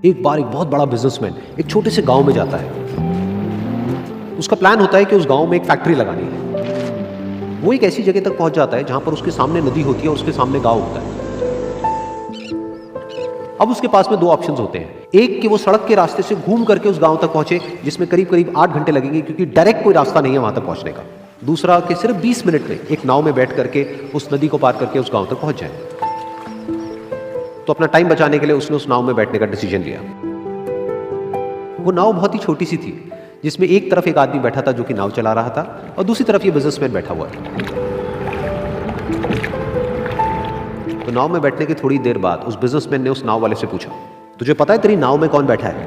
एक बार एक बहुत बड़ा बिजनेसमैन एक छोटे से गांव में जाता है। उसका प्लान होता है कि उस गांव में एक फैक्ट्री लगानी है। वो एक ऐसी जगह तक पहुंच जाता है जहां पर उसके सामने नदी होती है और उसके सामने गांव होता है। अब उसके पास में दो ऑप्शंस होते हैं, एक कि वो सड़क के रास्ते से घूम करके उस गांव तक पहुंचे जिसमें करीब करीब 8 घंटे लगेंगे क्योंकि डायरेक्ट कोई रास्ता नहीं है वहां तक पहुंचने का। दूसरा कि सिर्फ 20 मिनट में एक नाव में बैठ करके उस नदी को पार करके उस गांव तक पहुंच जाए। तो अपना टाइम बचाने के लिए उसने उस नाव में बैठने का डिसीजन लिया। वो नाव बहुत ही छोटी सी थी जिसमें एक तरफ एक आदमी बैठा था जो कि नाव चला रहा था और दूसरी तरफ ये बिजनेसमैन बैठा हुआ था। तो नाव में बैठने की थोड़ी देर बाद उस बिजनेसमैन ने उस नाव वाले से पूछा, तुझे पता है तेरी नाव में कौन बैठा है?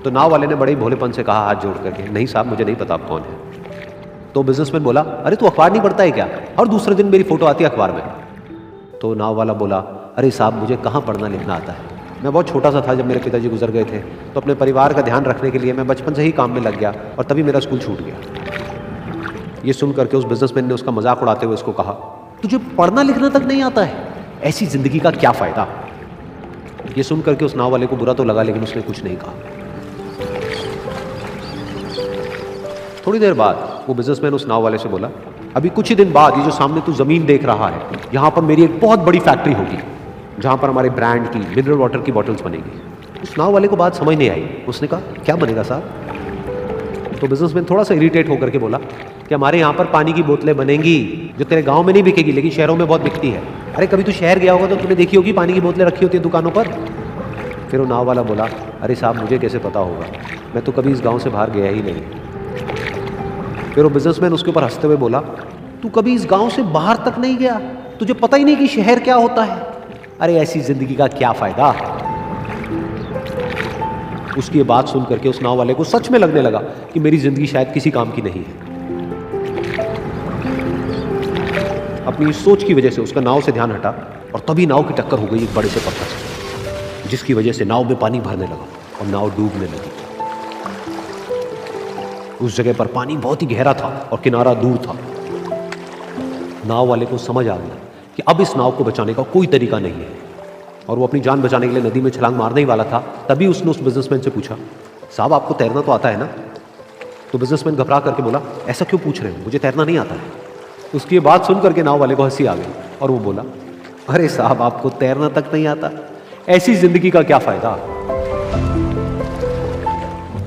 तो नाव वाले ने बड़े ही भोलेपन से कहा हाथ जोड़ करके, नहीं साहब मुझे नहीं पता आप कौन है। तो बिजनेसमैन बोला, अरे तू अखबार नहीं पढ़ता है क्या? और दूसरे दिन मेरी फोटो आती है अखबार में। तो नाव वाला बोला, अरे साहब मुझे कहाँ पढ़ना लिखना आता है, मैं बहुत छोटा सा था जब मेरे पिताजी गुजर गए थे, तो अपने परिवार का ध्यान रखने के लिए मैं बचपन से ही काम में लग गया और तभी मेरा स्कूल छूट गया। ये सुन करके उस बिजनेसमैन ने उसका मजाक उड़ाते हुए उसको कहा, तुझे पढ़ना लिखना तक नहीं आता है, ऐसी जिंदगी का क्या फायदा? ये सुन करके उस नाव वाले को बुरा तो लगा लेकिन उसने कुछ नहीं कहा। थोड़ी देर बाद वो बिजनेसमैन उस नाव वाले से बोला, अभी कुछ ही दिन बाद ये जो सामने तू जमीन देख रहा है, यहां पर मेरी एक बहुत बड़ी फैक्ट्री होगी जहां पर हमारे ब्रांड की मिनरल वाटर की बॉटल्स बनेगी। उस नाव वाले को बात समझ नहीं आई। उसने कहा, क्या बनेगा साहब? तो बिजनेसमैन थोड़ा सा इरिटेट होकर के बोला कि हमारे यहाँ पर पानी की बोतलें बनेंगी जो तेरे गांव में नहीं बिकेगी लेकिन शहरों में बहुत बिकती है। अरे कभी तू शहर गया होगा तो तूने देखी होगी पानी की बोतलें रखी होती है दुकानों पर। फिर वो नाव वाला बोला, अरे साहब मुझे कैसे पता होगा, मैं तो कभी इस गाँव से बाहर गया ही नहीं। फिर वो बिजनेसमैन उसके ऊपर हंसते हुए बोला, तू कभी इस गांव से बाहर तक नहीं गया, तुझे पता ही नहीं कि शहर क्या होता है? अरे ऐसी जिंदगी का क्या फायदा? उसकी ये बात सुन करके उस नाव वाले को सच में लगने लगा कि मेरी जिंदगी शायद किसी काम की नहीं है। अपनी इस सोच की वजह से उसका नाव से ध्यान हटा और तभी नाव की टक्कर हो गई एक बड़े से पत्थर से, जिसकी वजह से नाव में पानी भरने लगा और नाव डूबने लगी। उस जगह पर पानी बहुत ही गहरा था और किनारा दूर था। नाव वाले को समझ आ गया कि अब इस नाव को बचाने का कोई तरीका नहीं है और वो अपनी जान बचाने के लिए नदी में छलांग मारने ही वाला था। तभी उसने उस बिजनेसमैन से पूछा, साहब आपको तैरना तो आता है ना? तो बिजनेसमैन घबरा करके बोला, ऐसा क्यों पूछ रहे हो, मुझे तैरना नहीं आता है। उसकी ये बात सुन करके नाव वाले को हंसी आ गई और वो बोला, अरे साहब आपको तैरना तक नहीं आता, ऐसी जिंदगी का क्या फायदा?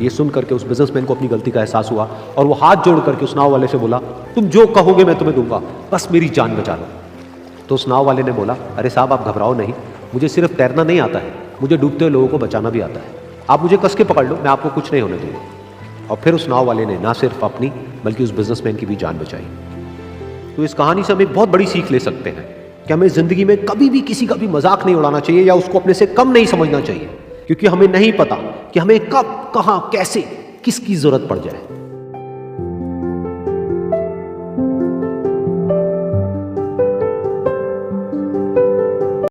ये सुन करके उस बिजनेसमैन को अपनी गलती का एहसास हुआ और वो हाथ जोड़ करके उस नाव वाले से बोला, तुम जो कहोगे मैं तुम्हें दूंगा, बस मेरी जान बचा लो। तो उस नाव वाले ने बोला, अरे साहब आप घबराओ नहीं, मुझे सिर्फ तैरना नहीं आता है, मुझे डूबते हुए लोगों को बचाना भी आता है। आप मुझे कस के पकड़ लो, मैं आपको कुछ नहीं होने दूंगा। और फिर उस नाव वाले ने ना सिर्फ अपनी बल्कि उस बिजनेसमैन की भी जान बचाई। तो इस कहानी से हम एक बहुत बड़ी सीख ले सकते हैं कि हमें जिंदगी में कभी भी किसी का भी मजाक नहीं उड़ाना चाहिए या उसको अपने से कम नहीं समझना चाहिए, क्योंकि हमें नहीं पता कि हमें कब, कहां, कैसे, किसकी जरूरत पड़ जाए।